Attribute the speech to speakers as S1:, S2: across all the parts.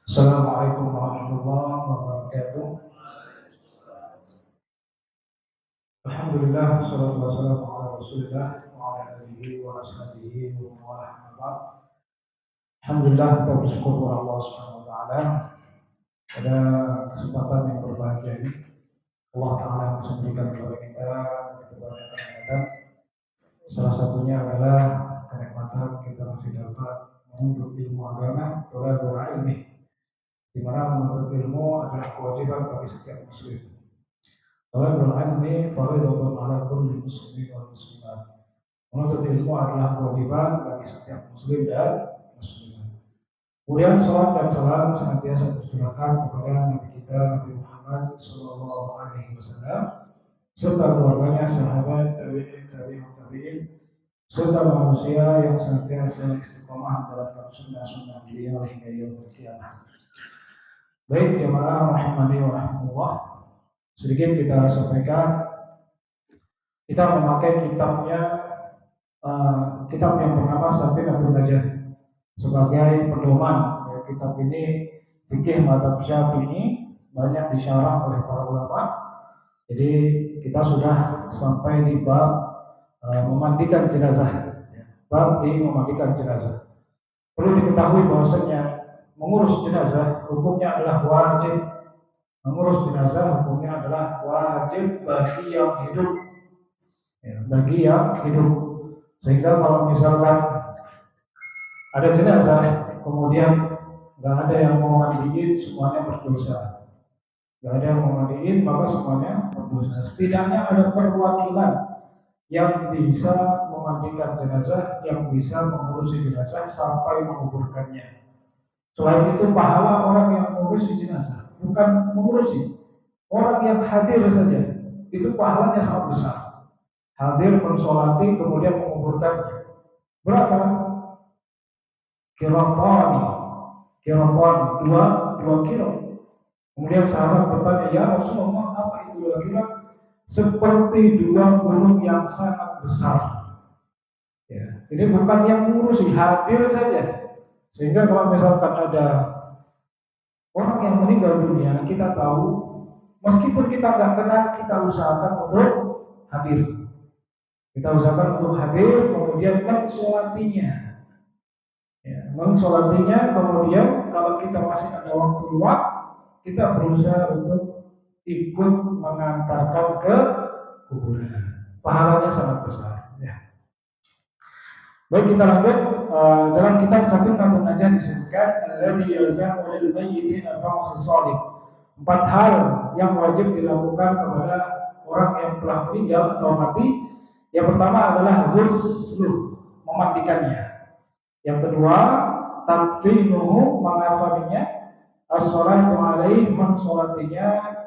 S1: Assalamualaikum warahmatullahi wabarakatuh. Alhamdulillah, wassalatu wassalamu ala Rasulillah wa ala alihi wa ashabihi wa man. Alhamdulillah, kita bersyukur kepada Allah Subhanahu wa taala pada kesempatan yang berbahagia ini. Allah taala bisa memberikan kepada kita kenikmatan. Salah satunya adalah kenikmatan kita masih dapat menuntut ilmu agama, thalabul ilmi, di mana menuntut ilmu adalah kewajiban bagi setiap muslim. Thalabul ilmi fardhun 'ala kulli muslimin wal muslimat. Menuntut ilmu adalah kewajiban bagi setiap muslim dan muslimah. Kemudian salat dan salam senantiasa tercurahkan kepada Nabi kita Nabi Muhammad sallallahu alaihi wasallam serta keluarganya, sahabat, tabi'in, serta manusia yang senantiasa istiqomah dalam sunnah-sunnah beliau hingga yaumul qiyamah. Baik jemaah rahimani wa rahmatullah, sedikit kita sampaikan, kita memakai kitab yang bernama Safinatul Najah sebagai pedoman. Kitab ini fikih madzhab Syafi'i, banyak disyarah oleh para ulama. Jadi kita sudah sampai di bab memandikan jenazah. Bab di memandikan jenazah. Perlu diketahui bahwasanya mengurus jenazah hukumnya adalah wajib. Mengurus jenazah hukumnya adalah wajib bagi yang hidup. Bagi yang hidup. Sehingga kalau misalkan ada jenazah kemudian nggak ada yang mau mandiin, semuanya berdosa. Nggak ada yang mau mandiin, maka semuanya berdosa. Setidaknya ada perwakilan yang bisa memandikan jenazah, yang bisa mengurusi jenazah sampai menguburkannya. Selain itu pahala orang yang mengurusi jenazah, bukan mengurusi, orang yang hadir saja itu pahalanya sangat besar. Hadir mensolati kemudian menguburkannya. Berapa? Qiratan, dua kilo. Kemudian sahabat bertanya, ya Rasulullah, apa itu 2 kilo? Seperti 2 gunung yang sangat besar. Ya, ini bukan yang mengurusi, hadir saja. Sehingga kalau misalkan ada orang yang meninggal dunia, kita tahu, meskipun kita nggak kenal, kita usahakan untuk hadir. Kita usahakan untuk hadir, kemudian mensolatinya. Ya, mensolatinya, kemudian kalau kita masih ada waktu luang, kita berusaha untuk ikut mengantarkan ke kuburan. Pahalanya sangat besar. Ya. Baik, kita lanjut. Dalam kitab Safinatul Najah disebutkan alladzi yalzamu lil mayyiti arba'u khisal. 4 hal yang wajib dilakukan kepada orang yang telah meninggal atau mati. Yang pertama adalah ghusluh, memandikannya. Yang kedua, takfinuhu, mengafaninya, as-sholatu alaihi, mensolatinya,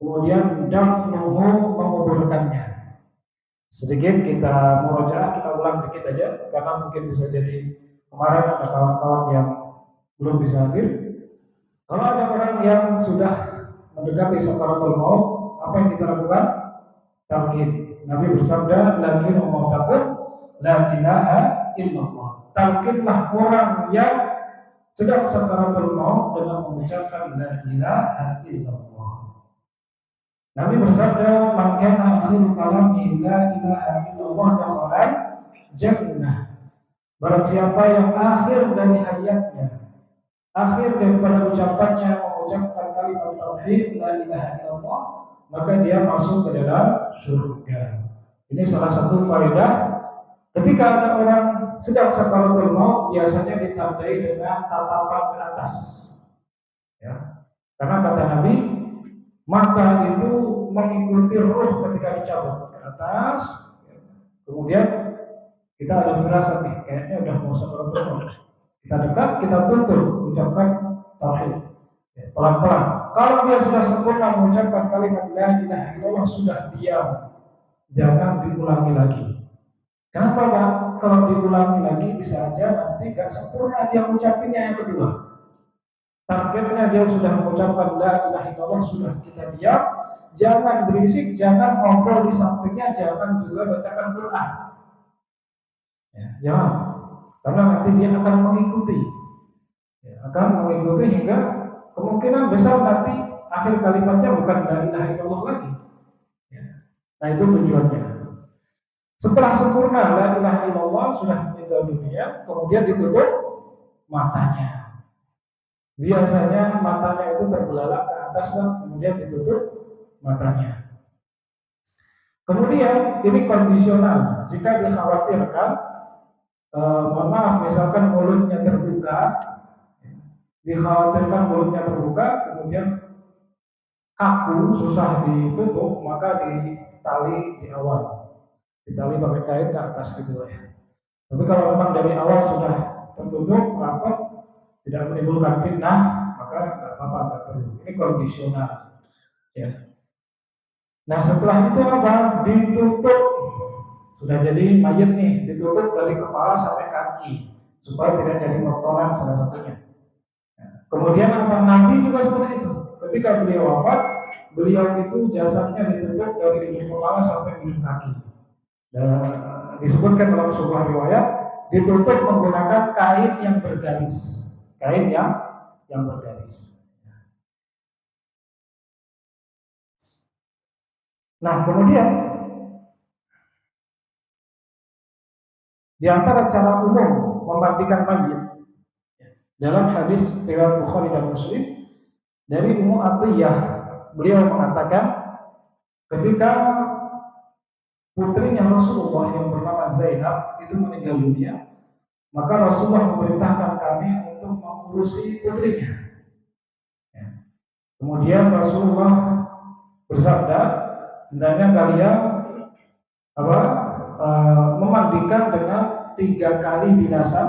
S1: kemudian dafnuhu, menguburkannya. Sedikit kita murojaah, kita ulang dikit aja, karena mungkin bisa jadi kemarin ada kawan-kawan yang belum bisa hadir. Kalau ada orang yang sudah mendekati sakaratul maut, apa yang kita lakukan? Talqin. Nabi bersabda, lakin mautakum la ilaha illallah. Talqinlah orang yang sedang sakaratul maut dengan mengucapkan la ilaha illallah. Nabi bersabda, "Man kana akhiru kalami la ilaha illallah dakhala jannah." Barang siapa yang akhir dari hayatnya, akhir daripada ucapannya mengucapkan kalimat tauhid la ilaha illallah, maka dia masuk ke dalam surga. Ini salah satu faedah ketika ada orang sedang sakaratul maut, biasanya ditandai dengan tatapan ke atas. Ya. Karena kata Nabi, mata itu mengikuti ruh ketika dicabut ke atas. Kemudian kita ada firasat nih, kayaknya udah mau sakaratul maut. Kita dekat, kita tuntut ucapkan tauhid. Pelan-pelan. Kalau dia sudah sempurna mengucapkan kalimat la ilaha illallah, sudah diam. Jangan diulangi lagi. Kenapa Pak? Kalau diulangi lagi bisa aja nanti gak sempurna dia mengucapkannya yang kedua. Targetnya dia sudah mengucapkan la ilaha illallah, sudah kita diam. Jangan berisik, jangan ngobrol di sampingnya, jangan juga bacakan Quran. Ya, jangan. Karena nanti dia akan mengikuti. Ya, akan mengikuti hingga kemungkinan besar nanti akhir kalimatnya bukan la ilaha illallah lagi. Ya. Nah itu tujuannya. Setelah sempurna la ilaha illallah sudah meninggal dunia, kemudian ditutup matanya. Biasanya matanya itu terbelalak ke atas dan kemudian ditutup matanya. Kemudian ini kondisional. Jika dikhawatirkan, mohon maaf, misalkan mulutnya terbuka, dikhawatirkan mulutnya terbuka, kemudian kaku, susah ditutup, maka ditali di awal, ditali pakai kain ke atas gitu ya. Tapi kalau memang dari awal sudah tertutup, rapat, tidak menimbulkan fitnah, maka nggak apa-apa, nggak perlu. Ini kondisional, ya. Nah setelah itu apa? Ditutup. Sudah jadi mayat nih, ditutup dari kepala sampai kaki supaya tidak jadi tontonan salah satunya. Kemudian apa? Nabi juga seperti itu. Ketika beliau wafat, beliau itu jasadnya ditutup dari ujung kepala sampai ujung kaki. Dan disebutkan dalam sebuah riwayat ditutup menggunakan kain yang bergaris, kain yang bergaris. Nah kemudian di antara cara umum memandikan mayit dalam hadis riwayat Bukhari dan Muslim dari Ummu Atiyah, beliau mengatakan ketika putrinya Rasulullah yang bernama Zainab itu meninggal dunia, maka Rasulullah memerintahkan kami untuk mengurusi putrinya. Kemudian Rasulullah bersabda, hendaknya kalian memandikan dengan 3 kali bilasan,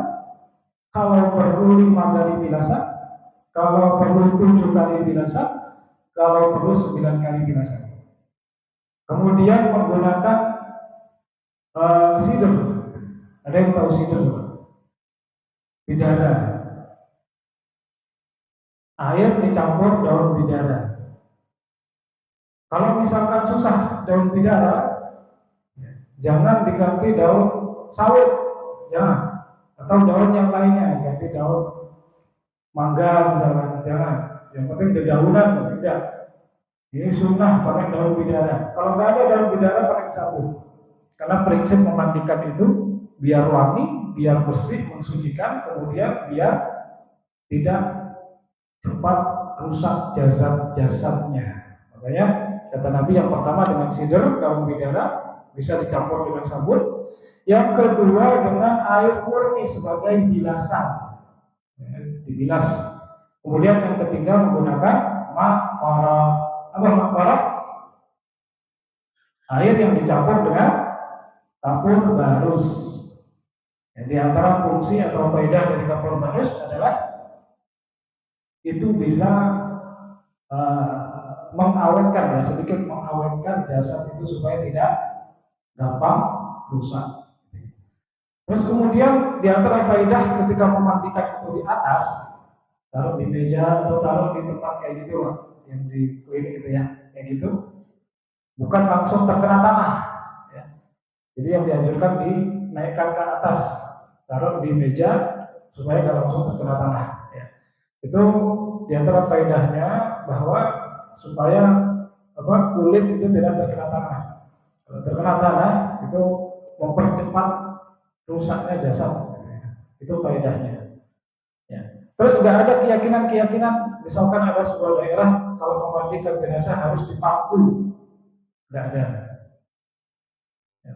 S1: kalau perlu 5 kali bilasan, kalau perlu 7 kali bilasan, kalau perlu 9 kali bilasan. Kemudian menggunakan sidr. Ada yang tahu sidr? Bidara. Air dicampur daun bidara. Kalau misalkan susah daun bidara, jangan diganti daun sawit, jangan. Atau daun yang lainnya, ganti daun mangga misalnya, jangan. Yang penting dedaunan, tidak. Ini sunnah pakai daun bidara. Kalau nggak ada daun bidara pakai sabun. Karena prinsip memandikan itu biar wangi, biar bersih, mensucikan, kemudian biar tidak cepat rusak jasad-jasadnya. Makanya kata Nabi yang pertama dengan sidr, daun bidara, bisa dicampur dengan sabun. Yang kedua dengan air murni sebagai bilasan, dibilas. Kemudian yang ketiga menggunakan maqarah. Apa maqarah? Air yang dicampur dengan kapur barus. Di antara fungsi atau faedah dari kapur barus adalah itu bisa mengawetkan, ya, sedikit mengawetkan jasad itu supaya tidak gampang rusak. Terus kemudian di antara faedah ketika memandikan itu di atas, taruh di meja atau taruh di tempat kayak gitu, yang di klinik gitu ya, kayak gitu, bukan langsung terkena tanah. Jadi yang dianjurkan dinaikkan ke atas, taruh di meja supaya nggak langsung terkena tanah. Ya. Itu diantara faedahnya bahwa supaya kulit itu tidak terkena tanah. Kalau terkena tanah itu mempercepat rusaknya jasad. Itu faedahnya. Ya. Terus nggak ada keyakinan, misalkan ada sebuah daerah kalau memandikan jenazah harus dipaku, nggak ada.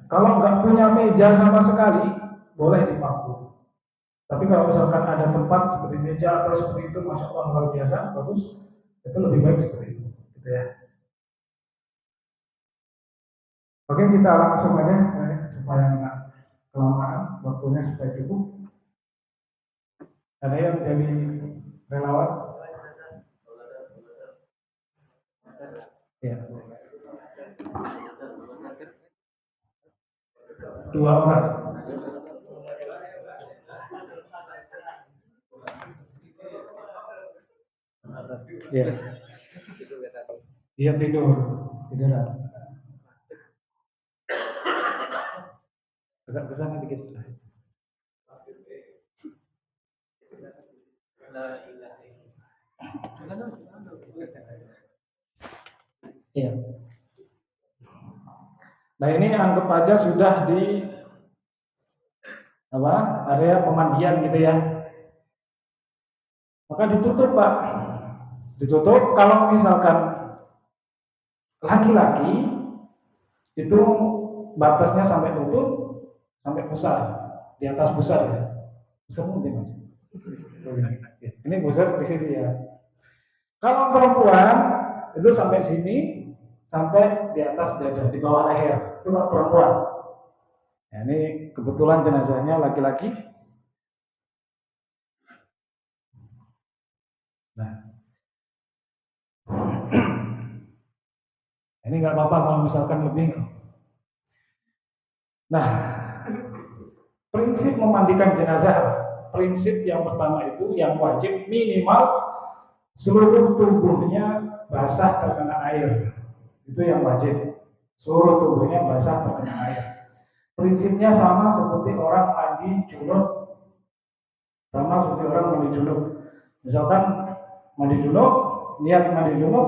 S1: Kalau nggak punya meja sama sekali, boleh dipaku. Tapi kalau misalkan ada tempat seperti meja atau seperti itu, masya Allah luar biasa, bagus, itu lebih baik seperti itu, gitu ya. Oke, kita langsung aja, supaya nggak kelamaan, waktunya supaya cukup. Ada yang jadi relawan? Ya. 2 orang. Iya. Iya tiduran. Agak kesana dikit. Iya. Nah ini anggap aja sudah di area pemandian gitu ya. Maka ditutup Pak. Ditutup kalau misalkan laki-laki itu batasnya sampai lutut, sampai pusar, di atas pusar ya. Pusar mungkin Mas. Ini pusar di sini ya. Kalau perempuan itu sampai sini, sampai di atas dada, di bawah leher. Itu perempuan. Nah, ini kebetulan jenazahnya laki-laki. Nah, ini nggak apa-apa kalau misalkan lebih. Nah, prinsip memandikan jenazah, prinsip yang pertama itu yang wajib minimal seluruh tubuhnya basah terkena air. Itu yang wajib. Seluruh tubuhnya basah terkena air. Prinsipnya sama seperti orang mandi junub. Sama seperti orang mandi junub. Misalkan mandi junub, niat mandi junub,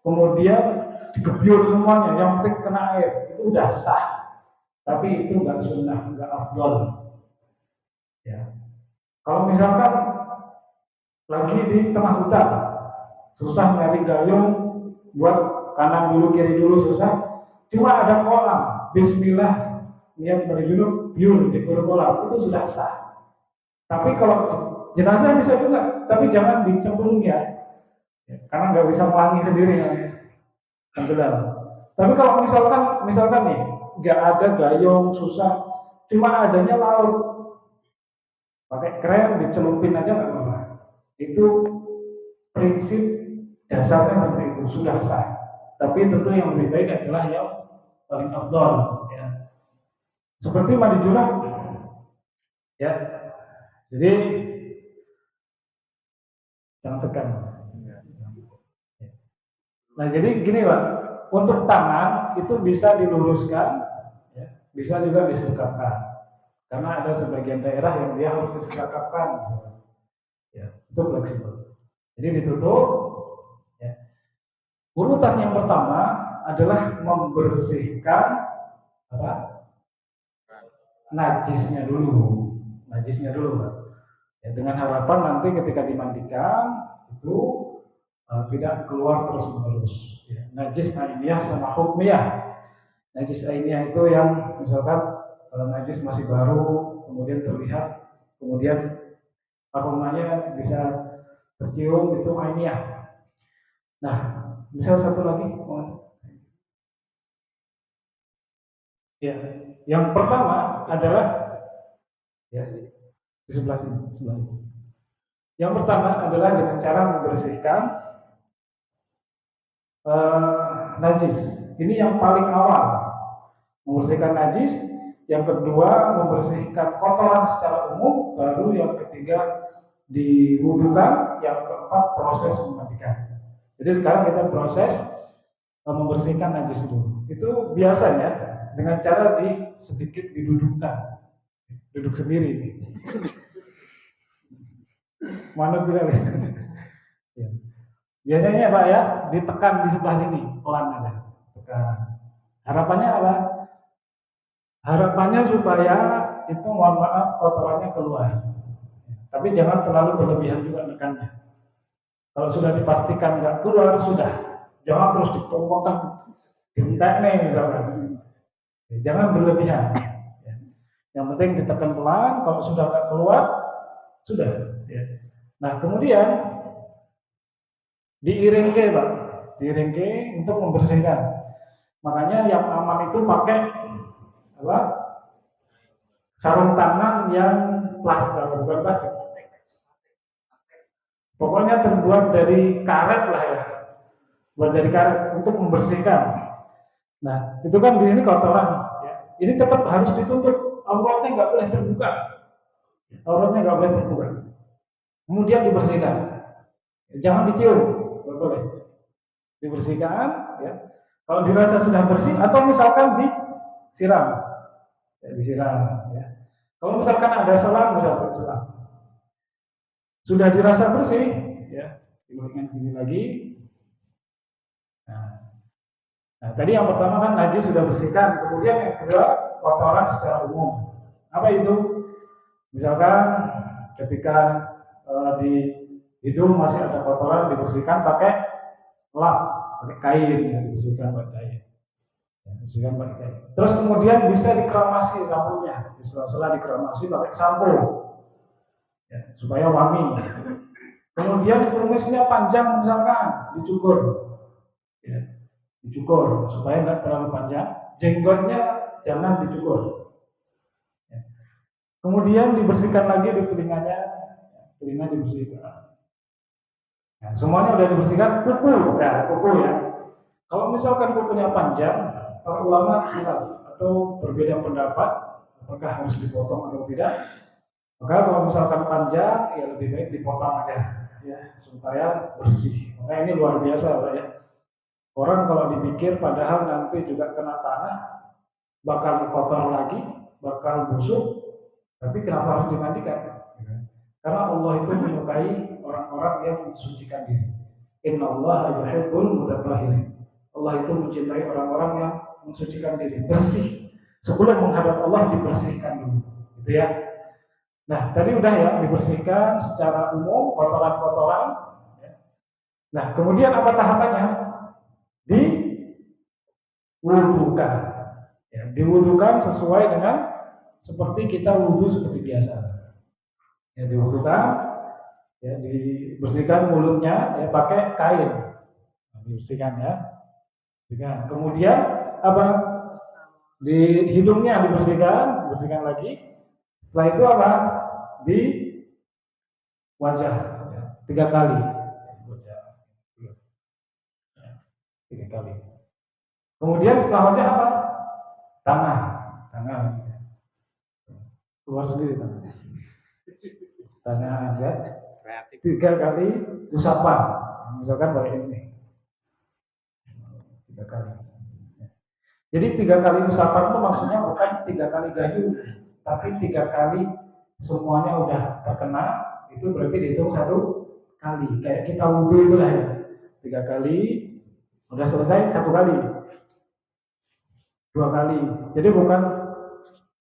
S1: kemudian digebyur semuanya, yang penting kena air, itu udah sah. Tapi itu nggak sunnah, nggak afdol. Ya. Kalau misalkan lagi di tengah hutan, susah nyari gayung, buat kanan dulu kiri dulu susah, cuma ada kolam, bismillah, niat mandi junub, biur jekur kolam, itu sudah sah. Tapi kalau jenazah bisa juga, tapi jangan dicemplung ya, karena nggak bisa melangi sendiri ya. Tapi kalau misalkan nih nggak ada gayung, susah, cuma adanya laut, pakai kren dicelupin aja nggak apa-apa. Itu prinsip dasarnya seperti itu, sudah sah. Tapi tentu yang lebih baik adalah yang paling afdol ya. Seperti mandi junub ya. Jadi jangan tekan. Nah jadi gini Pak, untuk tangan itu bisa diluruskan, ya, bisa juga disekatkan. Karena ada sebagian daerah yang dia harus disekatkan, ya, itu fleksibel. Jadi ditutup. Ya. Urutan yang pertama adalah membersihkan najisnya dulu, Pak. Ya, dengan harapan nanti ketika dimandikan itu tidak keluar terus-menerus. Ya. Najis ainiyah sama hukmiyah. Najis ainiyah itu yang misalkan kalau najis masih baru, kemudian terlihat, kemudian aromanya bisa tercium, itu ainiyah. Nah, misal satu lagi. Ya, yang pertama adalah ya di sebelah sini. Yang pertama adalah dengan cara membersihkan najis. Ini yang paling awal, membersihkan najis. Yang kedua membersihkan kotoran secara umum. Baru yang ketiga diwudukan. Yang keempat proses memandikan. Jadi sekarang kita proses membersihkan najis dulu. Itu biasanya dengan cara sedikit didudukkan, duduk sendiri. Manut juga. Ya. Biasanya Pak ya, ditekan di sebelah sini, pelan aja. Tekan. Harapannya apa? Harapannya supaya itu mohon maaf kotorannya keluar. Tapi jangan terlalu berlebihan juga tekannya. Kalau sudah dipastikan nggak keluar sudah, jangan terus ditumpukkan, dientek nih misalkan. Jangan berlebihan. Yang penting ditekan pelan. Kalau sudah nggak keluar, sudah. Nah kemudian diiringke Pak, diiringke untuk membersihkan. Makanya yang aman itu pakai sarung tangan yang plastik, bukan plastik. Pokoknya terbuat dari karet lah ya, buat dari karet untuk membersihkan. Nah itu kan di sini kotoran, ya. Ini tetap harus ditutup, auratnya nggak boleh terbuka, Kemudian dibersihkan, jangan dicium, nggak boleh. Dibersihkan, ya. Kalau dirasa sudah bersih, atau misalkan disiram, ya. Kalau misalkan ada selang, misalkan selang. Sudah dirasa bersih, ya, digulingkan sini lagi. Nah, tadi yang pertama kan najis sudah bersihkan, kemudian yang kedua kotoran secara umum. Apa itu? Misalkan ketika di hidung masih ada kotoran, dibersihkan pakai lap, pakai kain, ya, dibersihkan pakai kain. Ya, dibersihkan pakai kain. Terus kemudian bisa dikeramasi rambutnya, di sela-sela dikeramasi pakai sampo, ya, supaya wangi. Kemudian kumisnya panjang misalkan, dicukur, ya, dicukur supaya nggak terlalu panjang. Jenggotnya jangan dicukur. Ya. Kemudian dibersihkan lagi di telinganya, telinga dibersihkan. Nah, semuanya udah dibersihkan. Kuku, ya kuku ya. Kalau misalkan kukunya panjang, para ulama khilaf atau berbeda pendapat apakah harus dipotong atau tidak. Maka kalau misalkan panjang, ya lebih baik dipotong aja, ya supaya bersih. Maka ini luar biasa, Pak ya. Orang kalau dipikir padahal nanti juga kena tanah, bakal kotor lagi, bakal busuk, tapi kenapa harus dimandikan? Karena Allah itu menyukai orang-orang yang mensucikan diri. Innallaha yuhibbul mutatahhirin. Allah itu mencintai orang-orang yang mensucikan diri, bersih. Sebelum menghadap Allah dibersihkan dulu, gitu ya. Nah, tadi udah ya dibersihkan secara umum kotoran-kotoran. Nah, kemudian apa tahapannya? Diwudukan. Ya, diwudukan sesuai dengan seperti kita wudhu seperti biasa. Ya, diwudukan, ya, dibersihkan mulutnya, ya, pakai kain. Nah, dibersihkan ya. Dibersihkan. Kemudian apa? Di hidungnya dibersihkan, dibersihkan lagi. Setelah itu apa? Di wajah, ya, 3 kali. Ya, 3 kali. Kemudian setelah wajah apa? Tangan. Keluar sendiri tangan. Tangan, ya. 3 kali usapan. Misalkan kayak ini. 3 kali. Jadi 3 kali usapan itu maksudnya bukan 3 kali gayu, tapi 3 kali semuanya udah terkena, itu berarti dihitung 1 kali. Kayak kita wudhu itulah ya. 3 kali, udah selesai 1 kali. 2 kali. Jadi bukan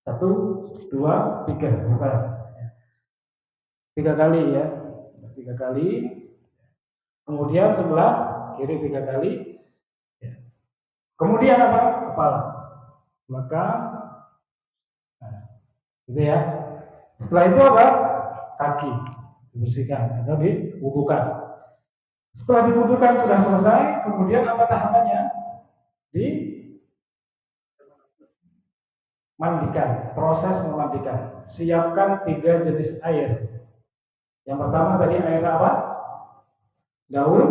S1: 1, 2, 3, bukan. 3 kali ya. 3 kali. Kemudian sebelah kiri 3 kali. Kemudian apa? Kepala, belakang, nah, gitu ya. Setelah itu apa? Kaki dibersihkan atau diwudukan. Setelah diwudukan sudah selesai, kemudian apa tahapannya? Dimandikan, proses memandikan. Siapkan 3 jenis air. Yang pertama tadi air apa? Daun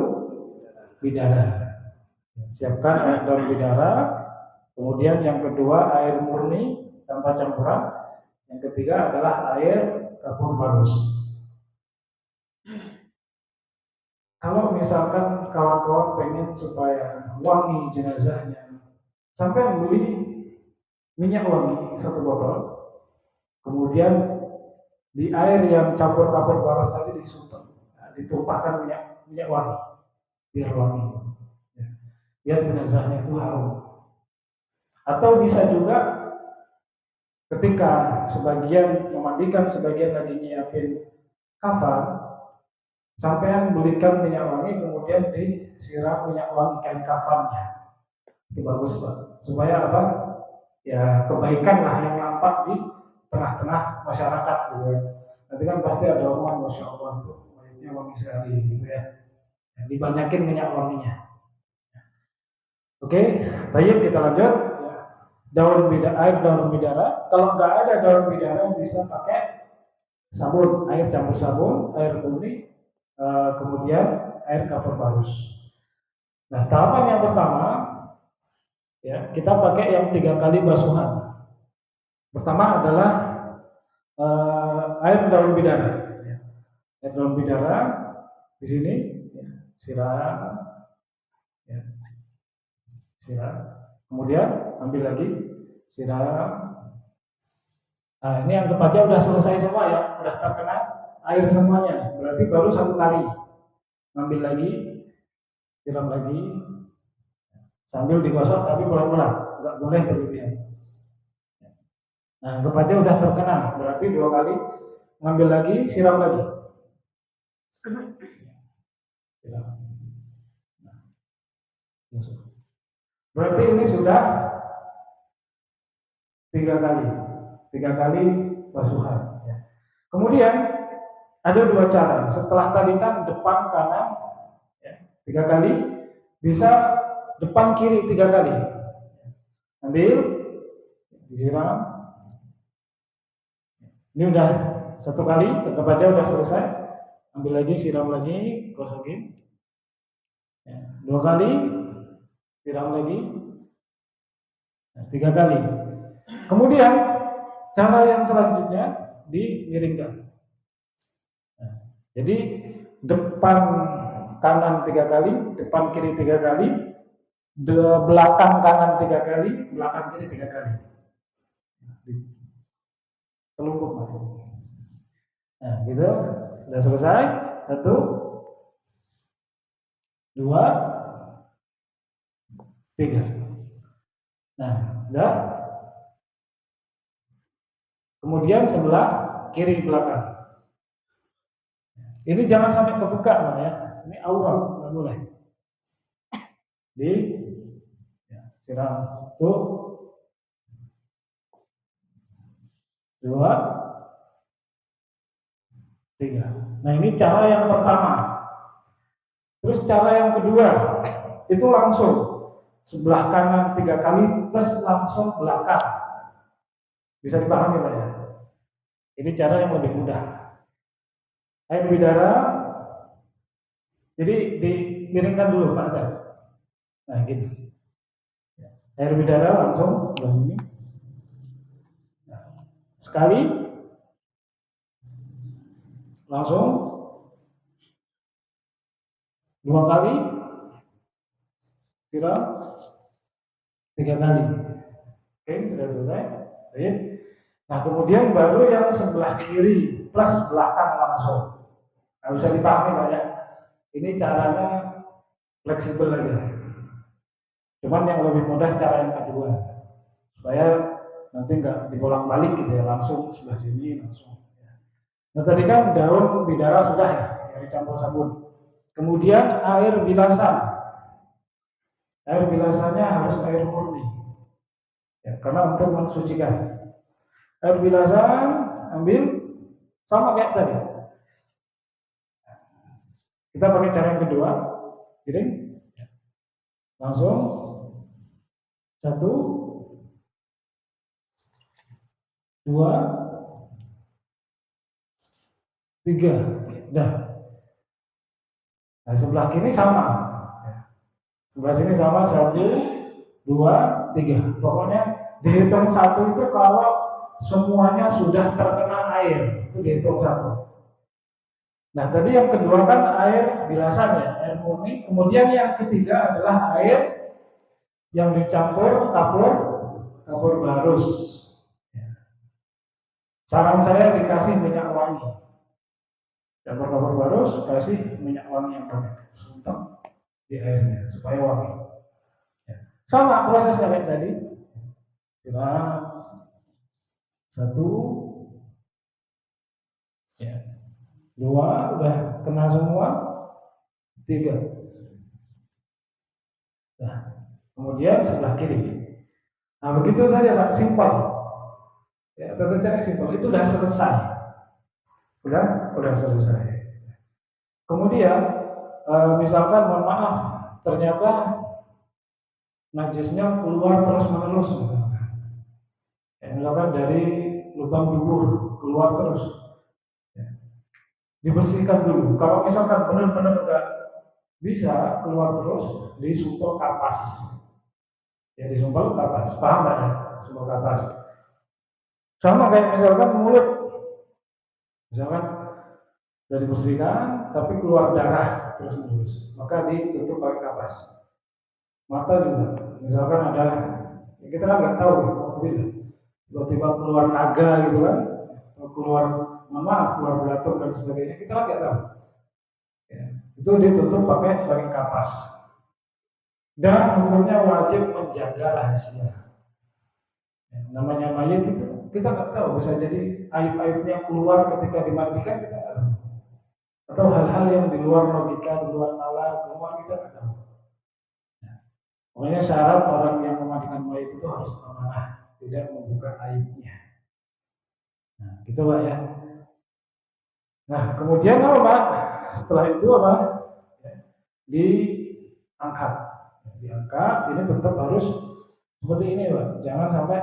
S1: bidara. Siapkan air daun bidara. Kemudian yang kedua air murni tanpa campuran. Yang ketiga adalah air kapur barus. Kalau misalkan kawan-kawan pengen supaya wangi jenazahnya, sampai beli minyak wangi 1 botol. Kemudian di air yang campur kapur barus tadi ditumpahkan minyak wangi biar wangi. Biar jenazahnya itu harum. Atau bisa juga ketika sebagian memandikan, sebagian lagi nyiapin kafan, sampean belikan minyak wangi kemudian disiram minyak wangi kain kafannya. Itu bagus Pak. Supaya apa? Ya kebaikan lah yang nampak di tengah-tengah masyarakat gitu ya. Nanti kan pasti ada orang, Masya Allah tuh mayatnya wangi sekali gitu ya. Dibanyakin minyak wanginya. Oke, baik kita lanjut. Air daun bidara. Kalau nggak ada daun bidara bisa pakai sabun, air campur sabun, air murni, kemudian air kapur barus. Nah, tahapan yang pertama, ya kita pakai yang 3 kali basuhan. Pertama adalah air daun bidara. Air daun bidara di sini, ya, siram. Ya. Siram. Kemudian ambil lagi, siram. Nah, ini yang aja udah selesai semua ya, udah terkena air semuanya, berarti baru satu kali. Ngambil lagi, siram lagi, sambil digosok tapi pelan-pelan, nggak boleh berlebihan. Nah, anggap aja udah terkena, berarti 2 kali, ngambil lagi, siram lagi. Siram. Berarti ini sudah 3 kali basuhan. Kemudian ada 2 cara. Setelah tadi kan depan kanan 3 kali, bisa depan kiri 3 kali. Ambil, disiram. Ini udah 1 kali, anggap aja udah selesai. Ambil lagi, siram lagi, gosokin. 2 kali, siram lagi. 3 kali. Kemudian cara yang selanjutnya dimiringkan. Jadi depan kanan 3 kali, depan kiri 3 kali, belakang kanan 3 kali, belakang kiri 3 kali. Kelumpuk. Nah, gitu sudah selesai. 1, 2, 3. Nah, sudah. Kemudian sebelah kiri belakang. Ini jangan sampai kebuka, ya. Ini aurat, nggak boleh. Siram 1, 2, 3. Nah, ini cara yang pertama. Terus cara yang kedua, itu langsung sebelah kanan 3 kali plus langsung belakang. Bisa dipahami, Pak ya? Ini cara yang lebih mudah. Air bidara, jadi dimiringkan dulu Pak Ada. Nah, gitu. Air bidara langsung ke sini. Sekali, langsung 2 kali, siram 3 kali. Oke, sudah selesai. Baik. Nah, kemudian baru yang sebelah kiri plus belakang langsung. Nah, bisa dipahami Pak ya. Ini caranya fleksibel aja. Cuman yang lebih mudah cara yang kedua, supaya nanti nggak dibolak-balik gitu ya, langsung sebelah sini langsung. Nah, tadi kan daun bidara sudah ya, yang dicampur sabun. Kemudian air bilasan. Air bilasannya harus air murni. Ya, karena untuk mensucikan. Air bilasan ambil sama kayak tadi. Kita pakai cara yang kedua, piring. Langsung 1, 2, 3. Dah. Nah, sebelah kiri sama. Sebelah sini sama 1, 2, 3. Pokoknya dihitung 1 itu kalau semuanya sudah terkena air, itu dihitung 1. Nah, tadi yang kedua kan air bilasan ya, air murni. Kemudian yang ketiga adalah air yang dicampur kapur barus. Saran saya dikasih minyak wangi. Campur kapur barus, kasih minyak wangi yang banyak, suntuk di airnya supaya wangi. Sama prosesnya kayak tadi. Siram 1, 2, udah kena semua. 3. Nah, kemudian sebelah kiri. Nah, begitu saja Pak, simpel. Ya, tata cara simpel. Itu udah selesai. Udah selesai. Kemudian misalkan mohon maaf, ternyata najisnya keluar terus-menerus misalkan. Misalkan dari lubang dubur keluar terus. Dibersihkan dulu. Kalau misalkan benar-benar udah bisa keluar terus, disumpel kapas. Ya, disumpel kapas. Paham nggak ya? Sumpel kapas. Sama kayak misalkan mulut. Misalkan sudah dibersihkan, tapi keluar darah terus-menerus, maka ditutup pakai kapas. Mata juga. Misalkan ada, kita kan nggak tahu, tiba-tiba keluar naga gitu kan, atau keluar maaf keluar belatung dan sebagainya, kita nggak tahu. Ya, itu ditutup pakai kapas. Dan hukumnya wajib menjaga rahasia. Ya, namanya mayat itu kita nggak tahu, bisa jadi aib-aibnya keluar ketika dimandikan kita nggak tahu. Atau hal-hal yang di luar logika, di luar nalar, keluar kita nggak tahu. Ya. Pokoknya syarat orang yang memandikan mayat itu harus amanah, tidak membuka aibnya. Nah, gitu Pak ya. Nah, kemudian apa Pak? Setelah itu apa? Ya, diangkat. Diangkat, ini tetap harus seperti ini Pak. Jangan sampai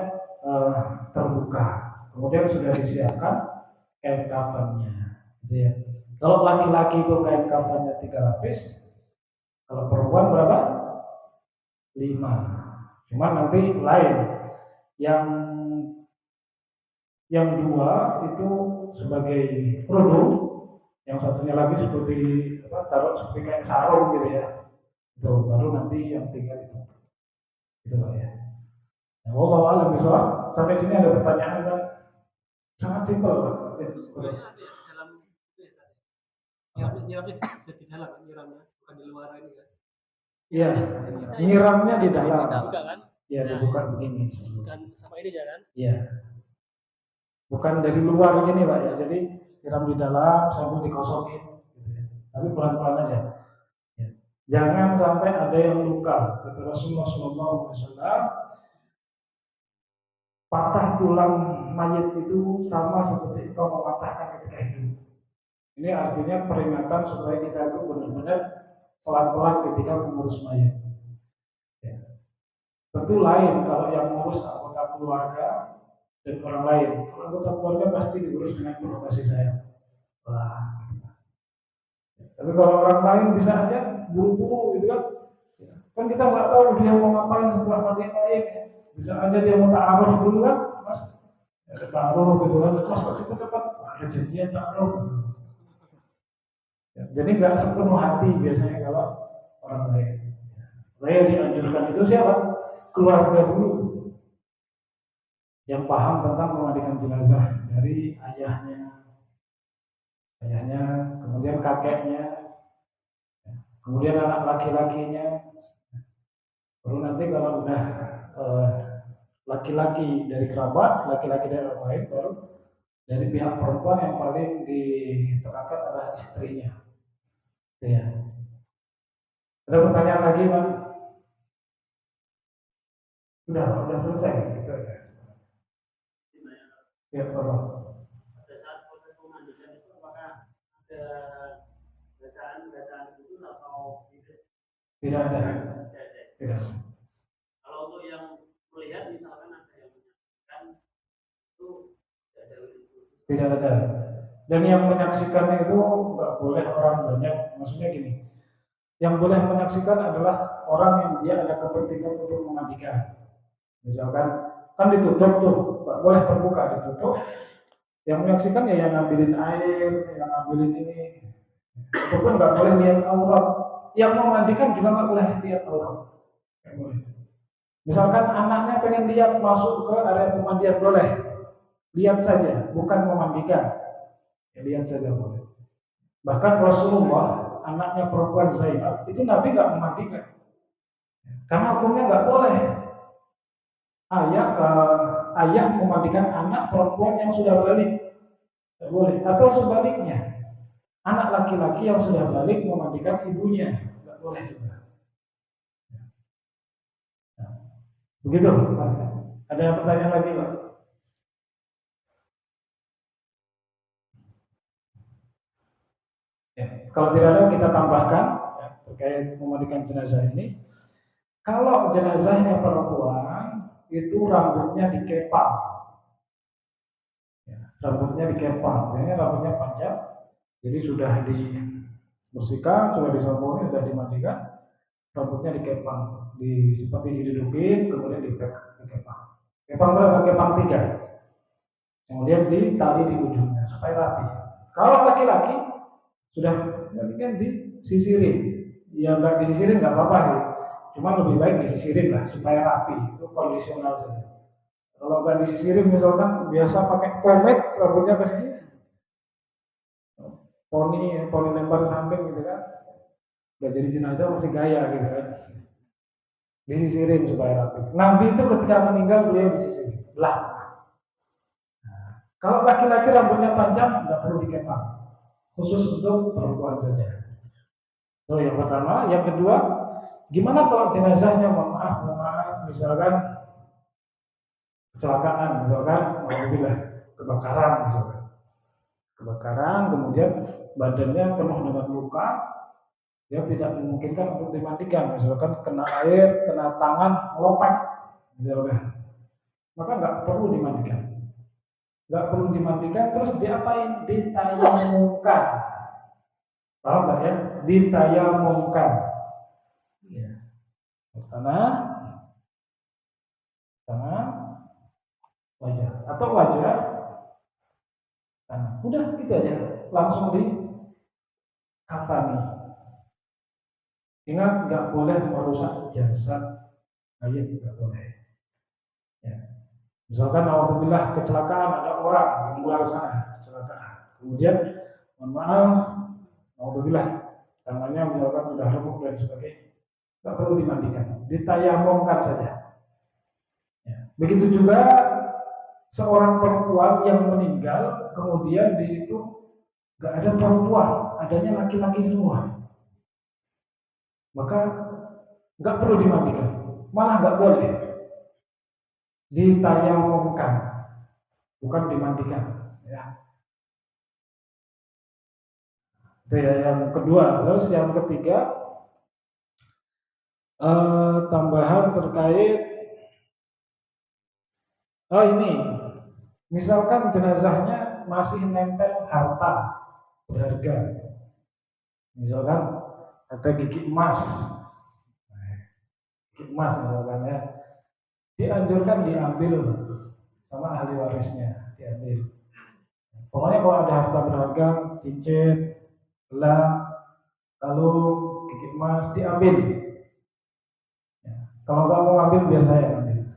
S1: terbuka. Kemudian sudah disiapkan kain kafannya. Gitu ya. Kalau laki-laki itu kain kafannya 3 lapis, kalau perempuan berapa? 5. Cuma nanti lain. Yang 2 itu sebagai kerudung, yang satunya lagi seperti taruh seperti kayak sarung gitu ya. Itu baru nanti yang 3 itu. Gitu Pak ya. Nah, wallahu a'lam bishawab. Sampai sini ada pertanyaan kan? Sangat simpel Pak.
S2: Nyiramnya di dalam, nyiramnya bukan di luar ini kan?
S1: Iya, nyiramnya di dalam.
S2: Buka kan?
S1: Iya, dibuka begini.
S2: Bukan sama ini kan?
S1: Iya. Bukan dari luar gini Pak ya. Jadi siram di dalam sambil dikosongin gitu ya. Tapi pelan-pelan aja. Ya. Jangan sampai ada yang luka. Kata Rasulullah SAW, patah tulang mayat itu sama seperti kau mematahkan ketika hidup. Ini artinya peringatan supaya kita itu benar-benar pelan-pelan ketika mengurus mayat. Ya. Tentu lain kalau yang mengurus anggota keluarga dan orang lain. Kalau anggota keluarga pasti diurus dengan penuh kasih sayang. Wah. Tapi kalau orang lain bisa aja buru-buru gitu kan. Kan kita nggak tahu dia mau ngapain setelah mati mayat. Bisa aja dia mau ta'aruf dulu kan, Mas. Ada ta'aruf gitu kan, Mas kok cepat-cepat ada janjian ta'aruf. Ya, jadi nggak sepenuh hati biasanya kalau orang lain. Yang dianjurkan itu siapa? Keluarga dulu yang paham tentang memandikan jenazah, dari ayahnya, kemudian kakeknya, kemudian anak laki-lakinya, baru nanti kalau udah laki-laki dari kerabat, laki-laki dari orang lain, baru dari pihak perempuan yang paling ditekankan adalah istrinya. Ya. Ada pertanyaan lagi, Pak? Sudah selesai gitu ya. Ya, Pak.
S2: Pada saat proses pemandikan itu apakah ada bacaan khusus atau tidak?
S1: Tidak ada. Tidak.
S2: Kalau untuk yang melihat misalkan ada yang menyaksikan itu
S1: tidak ada. Dan yang menyaksikan itu nggak boleh orang banyak. Maksudnya gini, yang boleh menyaksikan adalah orang yang dia ada kepentingan untuk memandikan. Misalkan kan ditutup tuh, nggak boleh terbuka, ditutup. Yang menyaksikan ya yang ngambilin air, yang ngambilin ini. Itu pun nggak boleh lihat aurat. Yang memandikan juga nggak boleh lihat aurat. Nggak boleh. Misalkan anaknya pengen lihat masuk ke area pemandian, boleh. Lihat saja, bukan memandikan. Ya, lihat saja boleh. Bahkan Rasulullah, anaknya perempuan Zainab, itu Nabi nggak memandikan, karena hukumnya nggak boleh. Ayah memandikan anak perempuan yang sudah balik, nggak boleh. Atau sebaliknya, anak laki-laki yang sudah balik memandikan ibunya, nggak boleh juga. Nah, begitu, Mas. Ada pertanyaan lagi, Pak? Ya, kalau tidak ada kita tambahkan ya, terkait memandikan jenazah ini. Kalau jenazahnya perempuan itu rambutnya dikepang, ya, rambutnya dikepang, ini rambutnya panjang, jadi sudah dibersihkan, sudah disabuni, sudah dimandikan, rambutnya dikepang, seperti didudukin, kemudian dikepang. Kepang berapa? Kepang 3. Kemudian ditali di ujungnya supaya rapi. Kalau laki-laki sudah kan disisirin, ya nggak disisirin nggak apa-apa sih, cuma lebih baik disisirin lah supaya rapi, itu kondisional saja. Kalau nggak disisirin misalkan biasa pakai pomade rambutnya ke sini, poni lempar samping gitu kan, udah jadi jenazah masih gaya gitu kan, disisirin supaya rapi. Nabi itu ketika meninggal beliau disisirin belah. Kalau laki-laki rambutnya panjang nggak perlu dikepang, khusus untuk perempuan saja. So yang pertama, yang kedua, gimana kalau jenazahnya mohon maaf, misalkan kecelakaan, misalkan alhamdulillah kebakaran, misalkan kebakaran, kemudian badannya penuh dengan luka, dia tidak memungkinkan untuk dimandikan, misalkan kena air, kena tangan, melopek, misalkan, maka nggak perlu dimandikan, terus diapain? Ditayamumkan, paham nggak ya? Ditayamumkan, ya. Tangan, wajah, atau wajah, tangan, udah gitu aja, langsung di kafani. Ingat, nggak boleh merusak jasad mayit, nggak boleh. Ya. Misalkan alhamdulillah kecelakaan, ada orang di luar sana kecelakaan, kemudian mohon maaf, alhamdulillah tangannya misalkan sudah remuk dan sebagainya, nggak perlu dimandikan, ditayamumkan saja. Ya. Begitu juga seorang perempuan yang meninggal, kemudian di situ nggak ada perempuan, adanya laki-laki semua, maka nggak perlu dimandikan, malah nggak boleh, ditayamumkan, bukan dimandikan. Ya. Itu ya yang kedua. Terus yang ketiga, tambahan terkait ini, misalkan jenazahnya masih nempel harta berharga, misalkan ada gigi emas misalkan ya, dianjurkan diambil sama ahli warisnya, diambil. Pokoknya kalau ada harta berharga, cincin, gelang, kalung, gigi emas, diambil. Ya. Kalau nggak mau ambil, biar saya ambil.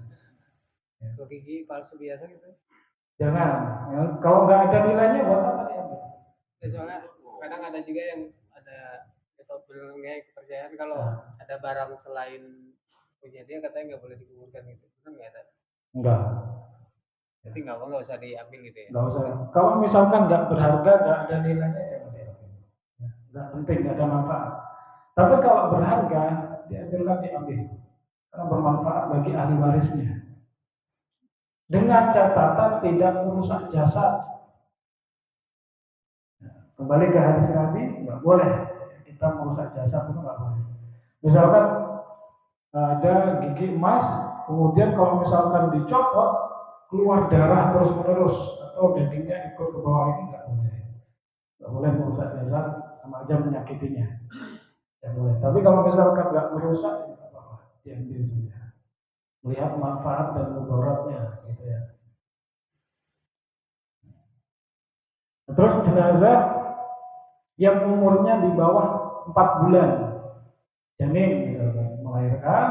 S3: Kalau gigi palsu biasa gitu?
S1: Jangan. Ya. Kalau nggak ada nilainya, buat apa diambil?
S3: Ya, soalnya kadang ada juga yang ada bilangnya kepercayaan kalau ada barang selain punya dia katanya nggak boleh dikuburkan gitu, benar nggak ada?
S1: Enggak.
S3: Jadi nggak usah diambil gitu ya?
S1: Nggak usah. Kalau misalkan nggak berharga, nggak ada nilainya, jangan diambil. Ya. Nggak penting, nggak ada manfaat. Tapi kalau berharga, dianjurkan diambil karena bermanfaat bagi ahli warisnya. Dengan catatan tidak merusak jasad. Kembali ke hadis Nabi, nggak boleh kita merusak jasad, itu nggak boleh. Misalkan ada gigi emas, kemudian kalau misalkan dicopot keluar darah terus menerus atau dagingnya ikut ke bawah, ini nggak boleh merusak jasad, sama aja menyakitinya. Nggak boleh. Tapi kalau misalkan nggak merusak, ya nggak apa-apa, diambil saja. Melihat manfaat dan mudaratnya, gitu ya. Terus jenazah yang umurnya di bawah 4 bulan, janin misalkan melahirkan,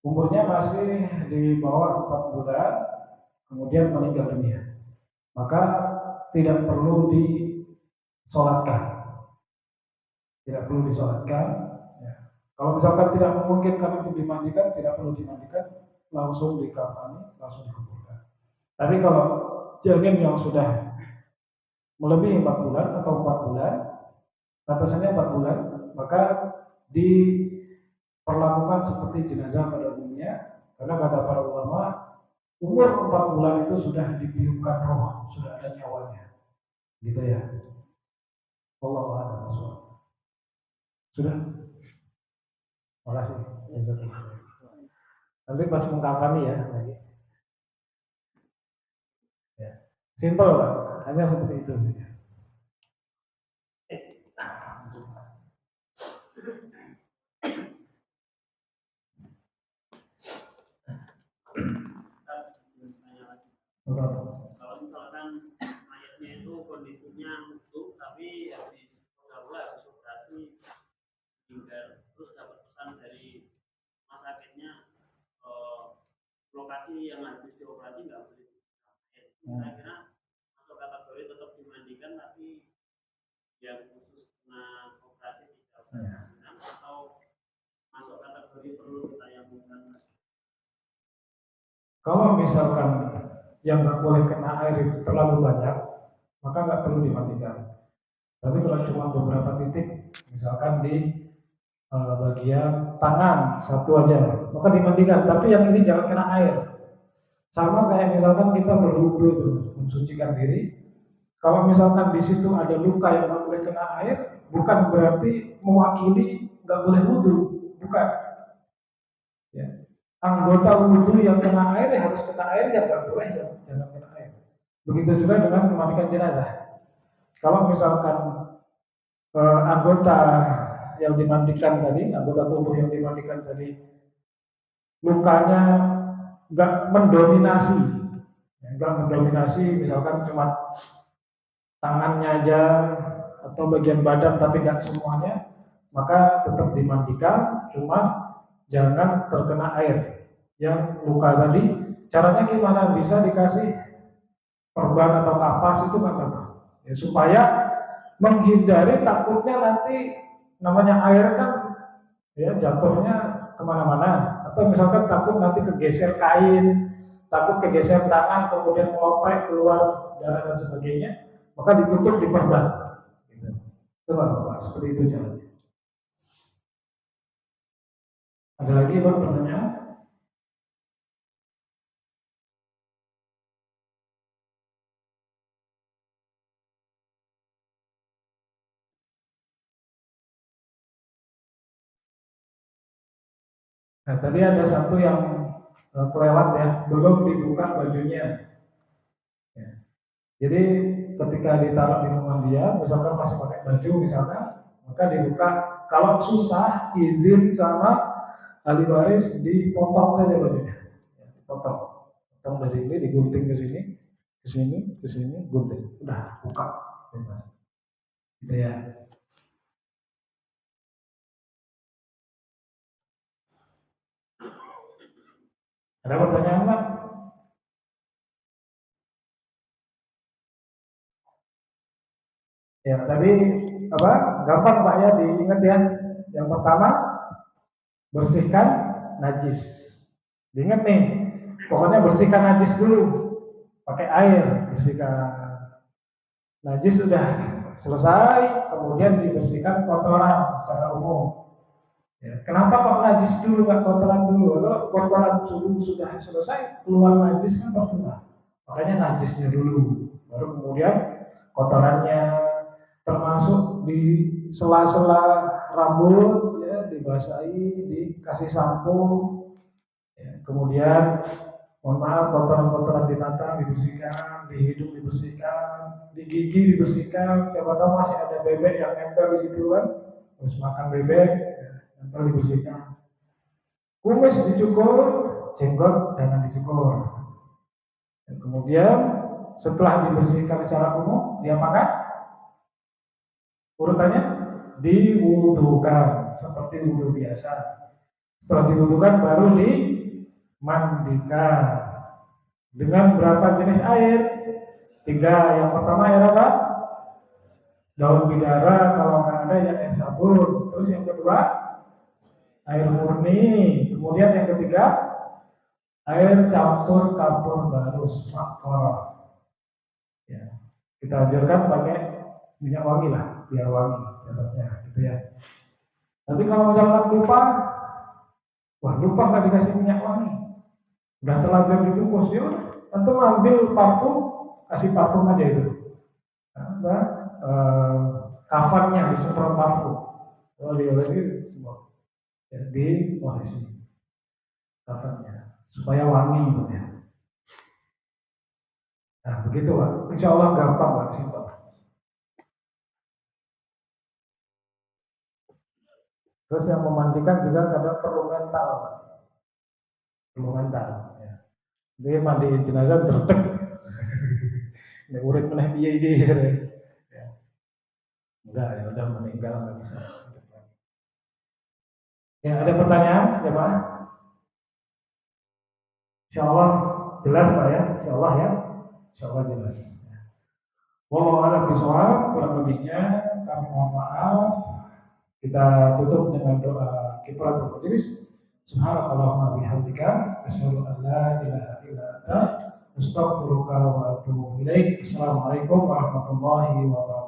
S1: umurnya masih di bawah 4 bulan, kemudian meninggal dunia, maka tidak perlu disolatkan. Tidak perlu disolatkan. Ya. Kalau misalkan tidak memungkinkan untuk dimandikan, tidak perlu dimandikan, langsung dikafani, langsung dikuburkan. Tapi kalau janin yang sudah melebihi 4 bulan atau 4 bulan, batasannya 4 bulan, maka diperlakukan seperti jenazah pada umumnya, karena kata para ulama, umur 4 bulan itu sudah ditiupkan roh, sudah ada nyawanya, gitu ya. Wallahu a'lam bishawab. Sudah? Makasih. Nanti pas mengkafani ya lagi. Ya. Simple Pak, hanya seperti itu saja.
S2: Kalau misalkan mayatnya itu kondisinya utuh tapi habis operasi meninggal, terus dapat pesan dari rumah sakitnya, lokasi yang habis dioperasi nggak boleh. Kira-kira masuk kategori tetap dimandikan tapi jadi perlu ditayamumkan.
S1: Kalau misalkan yang nggak boleh kena air itu terlalu banyak, maka nggak perlu dimandikan. Tapi kalau cuma beberapa titik, misalkan di bagian tangan satu aja, maka dimandikan. Tapi yang ini jangan kena air. Sama kayak misalkan kita berwudu itu, mensucikan diri. Kalau misalkan di situ ada luka yang nggak boleh kena air, bukan berarti mewakili nggak boleh wudu, bukan. Ya. Anggota wudu yang kena air ya harus kena air, ya nggak boleh ya jangan kena air. Begitu juga dengan memandikan jenazah. Kalau misalkan anggota yang dimandikan tadi, anggota tubuh yang dimandikan tadi, lukanya nggak mendominasi, misalkan cuma tangannya aja atau bagian badan tapi nggak semuanya, maka tetap dimandikan, cuma jangan terkena air. Yang luka tadi, caranya gimana? Bisa dikasih perban atau kapas itu kan ya, supaya menghindari takutnya nanti namanya air kan ya jatuhnya kemana-mana, atau misalkan takut nanti kegeser kain, takut kegeser tangan kemudian melopek keluar darah dan sebagainya, maka ditutup di perban. Itu Pak, seperti itu caranya. Ada lagi Pak pertanyaan? Nah, tadi ada satu yang kelewat ya, belum dibuka bajunya. Ya. Jadi ketika ditaruh di rumah dia, misalkan masih pakai baju misalkan, maka dibuka. Kalau susah izin sama ahli waris, dipotong saja bajunya, ya, potong dari ini, digunting ke sini, ke sini, ke sini, gunting, udah buka, gitu ya. Ada pertanyaan Pak? Ya tadi apa? Gampang Pak ya, diingat ya. Yang pertama, bersihkan najis. Diingat nih, pokoknya bersihkan najis dulu, pakai air, bersihkan najis sudah selesai, kemudian dibersihkan kotoran secara umum. Ya, kenapa kok najis dulu, nggak kotoran dulu? Kalau kotoran dulu sudah selesai, keluar najis kan percuma. Makanya najisnya dulu, baru kemudian kotorannya, termasuk di sela-sela rambut ya dibasahi, dikasih sampo, ya, kemudian mohon maaf kotoran-kotoran di mata dibersihkan, di hidung dibersihkan, di gigi dibersihkan. Siapa tahu masih ada bebek yang nempel di situ kan, terus makan bebek ya, nempel dibersihkan. Kumis dicukur, jenggot jangan dicukur. Dan kemudian setelah dibersihkan secara umum, diapakan? Urutannya diwudukan seperti wudu biasa. Setelah diwudukan baru dimandikan. Dengan berapa jenis air? 3. Yang pertama air apa? Daun bidara, kalau nggak ada ya air sabun. Terus yang kedua air murni. Kemudian yang ketiga air campur kapur barus makor. Ya, kita ajarkan pakai minyak wangi lah, biar wangi jasadnya, gitu ya. Tapi kalau misalkan lupa nggak dikasih minyak wangi, udah terlanjur dibungkus, ya udah, tentu ambil parfum, kasih parfum aja itu. Nah, kafannya disemprot parfum, kalau diolesi semua, jadi olesi kafannya supaya wangi gitu ya. Nah begitu Pak, insya Allah gampang Pak, simpel. Terus yang memandikan juga kadang perlu mental, Pak. Perlu mental. Ya. Jadi mandiin jenazah derdek. Nek urip meneh piye iki. Ya. Enggak, ya udah meninggal nggak bisa. Ya ada pertanyaan, ya Pak? Insya Allah jelas Pak ya, Insya Allah ya, Insya Allah jelas. Wallahu a'lam bishawab, kurang lebihnya kami mohon maaf. Kita tutup dengan doa kifaratul majelis. Subhanakallahumma bihamdika asyhadu an la ilaha illa anta astaghfiruka wa atubu ilaik. Assalamualaikum warahmatullahi wabarakatuh.